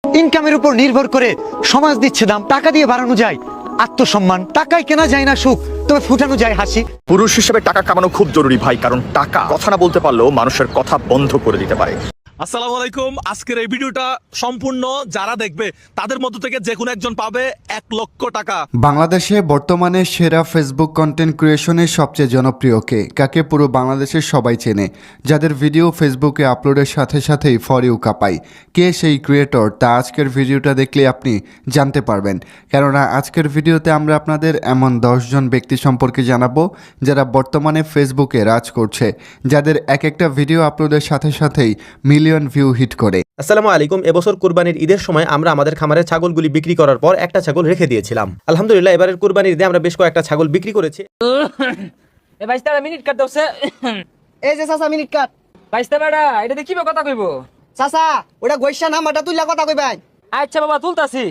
ইনকামের উপর নির্ভর করে সমাজ দিচ্ছে দাম। টাকা দিয়ে বাড়ানো যায় আত্মসম্মান, টাকায় কেনা যায় না সুখ, তবে ফুটানো যায় হাসি। পুরুষ হিসেবে টাকা কামানো খুব জরুরি ভাই, কারণ টাকা কথা না বলতে পারলেও মানুষের কথা বন্ধ করে দিতে পারে। আসসালামু আলাইকুম। আজকের এই ভিডিওটা সম্পূর্ণ যারা দেখবে তাদের মধ্য থেকে যে কোনো একজন পাবে 1 লক্ষ টাকা। বাংলাদেশে বর্তমানে সেরা ফেসবুক কন্টেন্ট ক্রিয়েশনের সবচেয়ে জনপ্রিয় কে, কাকে পুরো বাংলাদেশের সবাই চেনে, যাদের ভিডিও ফেসবুকে আপলোডের সাথে সাথেই ফর ইউ কাঁপায়। কে সেই ক্রিয়েটর তা আজকের ভিডিওটা দেখলে আপনি জানতে পারবেন, কেননা আজকের ভিডিওতে আমরা আপনাদের এমন 10 জন ব্যক্তি সম্পর্কে জানাবো যারা বর্তমানে ফেসবুকে রাজ করছে, যাদের এক একটা ভিডিও আপলোডের সাথে সাথেই মিলিয়ন ভিউ হিট করে। আসসালামু আলাইকুম। এবছর কুরবানির ঈদের সময় আমরা আমাদের খামারের ছাগলগুলি বিক্রি করার পর একটা ছাগল রেখে দিয়েছিলাম। আলহামদুলিল্লাহ এবারের কুরবানির ঈদে আমরা বেশ কয়েকটা ছাগল বিক্রি করেছি। এ বাইস্তা মিনিট কাট দছে এই যে চাচা মিনিট কাট। বাইস্তা বেড়া এটা দেখি কথা কইব। চাচা ওটা গৈসা না মাটা তুইলা কথা কইবাই। আচ্ছা বাবা তুলতাছি।